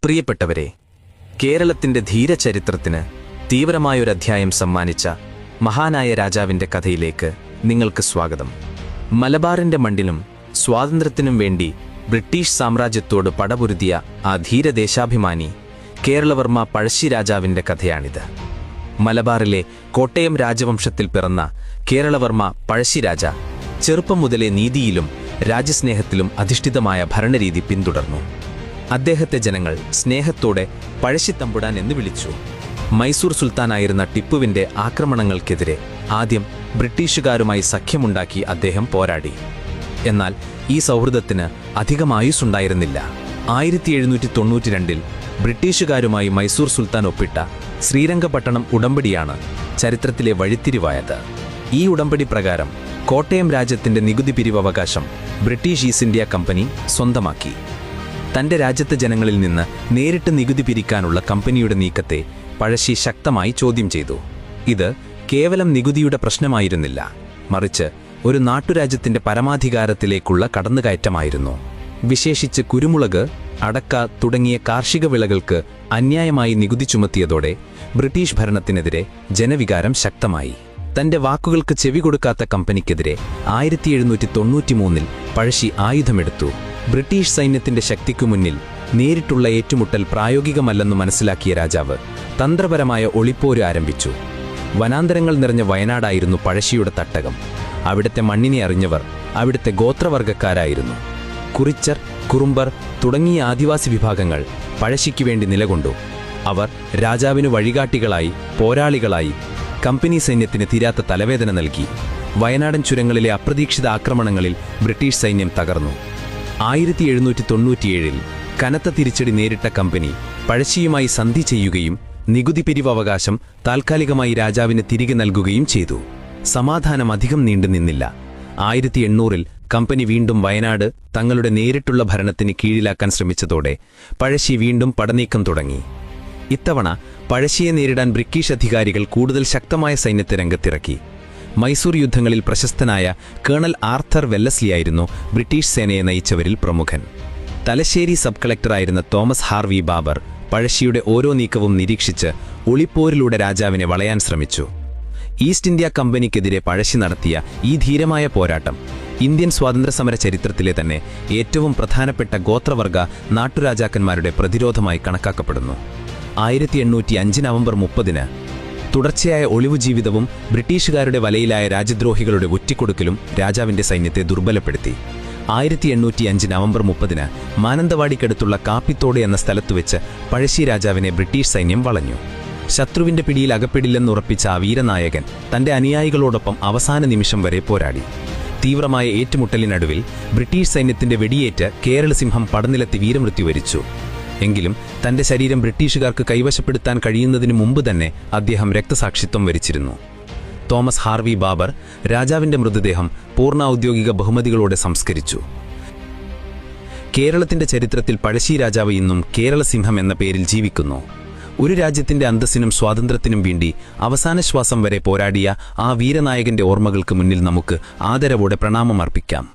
പ്രിയപ്പെട്ടവരെ, കേരളത്തിന്റെ ധീരചരിത്രത്തിന് തീവ്രമായൊരധ്യായം സമ്മാനിച്ച മഹാനായ രാജാവിന്റെ കഥയിലേക്ക് നിങ്ങൾക്ക് സ്വാഗതം. മലബാറിന്റെ മണ്ണിലും സ്വാതന്ത്ര്യത്തിനും വേണ്ടി ബ്രിട്ടീഷ് സാമ്രാജ്യത്തോട് പടപൊരുതിയ ആ ധീരദേശാഭിമാനി കേരളവർമ്മ പഴശ്ശി രാജാവിന്റെ കഥയാണിത്. മലബാറിലെ കോട്ടയം രാജവംശത്തിൽ പിറന്ന കേരളവർമ്മ പഴശ്ശി രാജ ചെറുപ്പം മുതലേ നീതിയിലും രാജ്യസ്നേഹത്തിലും അധിഷ്ഠിതമായ ഭരണരീതി പിന്തുടർന്നു. അദ്ദേഹത്തെ ജനങ്ങൾ സ്നേഹത്തോടെ പഴശ്ശിത്തമ്പുരാൻ എന്ന് വിളിച്ചു. മൈസൂർ സുൽത്താനായിരുന്ന ടിപ്പുവിന്റെ ആക്രമണങ്ങൾക്കെതിരെ ആദ്യം ബ്രിട്ടീഷുകാരുമായി സഖ്യമുണ്ടാക്കി അദ്ദേഹം പോരാടി. എന്നാൽ ഈ സൗഹൃദത്തിന് അധികം ആയുസ്സുണ്ടായിരുന്നില്ല. 1792 ബ്രിട്ടീഷുകാരുമായി മൈസൂർ സുൽത്താൻ ഒപ്പിട്ട ശ്രീരംഗപട്ടണം ഉടമ്പടിയാണ് ചരിത്രത്തിലെ വഴിത്തിരിവായത്. ഈ ഉടമ്പടി പ്രകാരം കോട്ടയം രാജ്യത്തിന്റെ നികുതി പിരിവവകാശം ബ്രിട്ടീഷ് ഈസ്റ്റ് ഇന്ത്യ കമ്പനി സ്വന്തമാക്കി. തന്റെ രാജ്യത്തെ ജനങ്ങളിൽ നിന്ന് നേരിട്ട് നികുതി പിരിക്കാനുള്ള കമ്പനിയുടെ നീക്കത്തെ പഴശ്ശി ശക്തമായി ചോദ്യം ചെയ്തു. ഇത് കേവലം നികുതിയുടെ പ്രശ്നമായിരുന്നില്ല, മറിച്ച് ഒരു നാട്ടുരാജ്യത്തിന്റെ പരമാധികാരത്തിലേക്കുള്ള കടന്നുകയറ്റമായിരുന്നു. വിശേഷിച്ച് കുരുമുളക്, അടക്ക തുടങ്ങിയ കാർഷിക വിളകൾക്ക് അന്യായമായി നികുതി ചുമത്തിയതോടെ ബ്രിട്ടീഷ് ഭരണത്തിനെതിരെ ജനവികാരം ശക്തമായി. തന്റെ വാക്കുകൾക്ക് ചെവി കൊടുക്കാത്ത കമ്പനിക്കെതിരെ 1793 പഴശ്ശി ആയുധമെടുത്തു. ബ്രിട്ടീഷ് സൈന്യത്തിന്റെ ശക്തിക്കു മുന്നിൽ നേരിട്ടുള്ള ഏറ്റുമുട്ടൽ പ്രായോഗികമല്ലെന്ന് മനസ്സിലാക്കിയ രാജാവ് തന്ത്രപരമായ ഒളിപ്പോര് ആരംഭിച്ചു. വനാന്തരങ്ങൾ നിറഞ്ഞ വയനാടായിരുന്നു പഴശ്ശിയുടെ തട്ടകം. അവിടുത്തെ മണ്ണിനെ അറിഞ്ഞവർ അവിടുത്തെ ഗോത്രവർഗക്കാരായിരുന്നു. കുറിച്ചർ, കുറുമ്പർ തുടങ്ങിയ ആദിവാസി വിഭാഗങ്ങൾ പഴശ്ശിക്ക് വേണ്ടി നിലകൊണ്ടു. അവർ രാജാവിന് വഴികാട്ടികളായി, പോരാളികളായി. കമ്പനി സൈന്യത്തിന് തീരാത്ത തലവേദന നൽകി. വയനാടൻ ചുരങ്ങളിലെ അപ്രതീക്ഷിത ആക്രമണങ്ങളിൽ ബ്രിട്ടീഷ് സൈന്യം തകർന്നു. 1797 കനത്ത തിരിച്ചടി നേരിട്ട കമ്പനി പഴശ്ശിയുമായി സന്ധി ചെയ്യുകയും നികുതി പിരിവവകാശം താൽക്കാലികമായി രാജാവിന് തിരികെ നൽകുകയും ചെയ്തു. സമാധാനം അധികം നീണ്ടുനിന്നില്ല. 1800 കമ്പനി വീണ്ടും വയനാട് തങ്ങളുടെ നേരിട്ടുള്ള ഭരണത്തിന് കീഴിലാക്കാൻ ശ്രമിച്ചതോടെ പഴശ്ശി വീണ്ടും പടനീക്കം തുടങ്ങി. ഇത്തവണ പഴശ്ശിയെ നേരിടാൻ ബ്രിട്ടീഷ് അധികാരികൾ കൂടുതൽ ശക്തമായ സൈന്യത്തെ രംഗത്തിറക്കി. മൈസൂർ യുദ്ധങ്ങളിൽ പ്രശസ്തനായ കേണൽ ആർത്തർ വെല്ലസ്ലിയായിരുന്നു ബ്രിട്ടീഷ് സേനയെ നയിച്ചവരിൽ പ്രമുഖൻ. തലശ്ശേരി സബ് കളക്ടറായിരുന്ന തോമസ് ഹാർവി ബാബർ പഴശ്ശിയുടെ ഓരോ നീക്കവും നിരീക്ഷിച്ച് ഒളിപ്പോരിലൂടെ രാജാവിനെ വളയാൻ ശ്രമിച്ചു. ഈസ്റ്റ് ഇന്ത്യ കമ്പനിക്കെതിരെ പഴശ്ശി നടത്തിയ ഈ ധീരമായ പോരാട്ടം ഇന്ത്യൻ സ്വാതന്ത്ര്യസമര ചരിത്രത്തിലെ തന്നെ ഏറ്റവും പ്രധാനപ്പെട്ട ഗോത്രവർഗ നാട്ടുരാജാക്കന്മാരുടെ പ്രതിരോധമായി കണക്കാക്കപ്പെടുന്നു. 1805 നവംബർ 30 തുടർച്ചയായ ഒളിവു ജീവിതവും ബ്രിട്ടീഷുകാരുടെ വലയിലായ രാജ്യദ്രോഹികളുടെ ഒറ്റിക്കൊടുക്കലും രാജാവിന്റെ സൈന്യത്തെ ദുർബലപ്പെടുത്തി. 1805 നവംബർ 30 മാനന്തവാടിക്കടുത്തുള്ള കാപ്പിത്തോട് എന്ന സ്ഥലത്തുവെച്ച് പഴശ്ശി രാജാവിനെ ബ്രിട്ടീഷ് സൈന്യം വളഞ്ഞു. ശത്രുവിന്റെ പിടിയിൽ അകപ്പെടില്ലെന്നുറപ്പിച്ച ആ വീരനായകൻ തന്റെ അനുയായികളോടൊപ്പം അവസാന നിമിഷം വരെ പോരാടി. തീവ്രമായ ഏറ്റുമുട്ടലിനടുവിൽ ബ്രിട്ടീഷ് സൈന്യത്തിന്റെ വെടിയേറ്റ് കേരളസിംഹം പടനിലത്തി വീരമൃത്യു വരിച്ചു. എങ്കിലും തന്റെ ശരീരം ബ്രിട്ടീഷുകാർക്ക് കൈവശപ്പെടുത്താൻ കഴിയുന്നതിനു മുമ്പ് തന്നെ അദ്ദേഹം രക്തസാക്ഷിത്വം വരിച്ചിരുന്നു. തോമസ് ഹാർവി ബാബർ രാജാവിന്റെ മൃതദേഹം പൂർണ്ണ ഔദ്യോഗിക ബഹുമതികളോടെ സംസ്കരിച്ചു. കേരളത്തിന്റെ ചരിത്രത്തിൽ പഴശ്ശി രാജാവ് ഇന്നും കേരളസിംഹം എന്ന പേരിൽ ജീവിക്കുന്നു. ഒരു രാജ്യത്തിന്റെ അന്തസ്സിനും സ്വാതന്ത്ര്യത്തിനും വേണ്ടി അവസാന ശ്വാസം വരെ പോരാടിയ ആ വീരനായകന്റെ ഓർമ്മകൾക്ക് മുന്നിൽ നമുക്ക് ആദരവോടെ പ്രണാമം അർപ്പിക്കാം.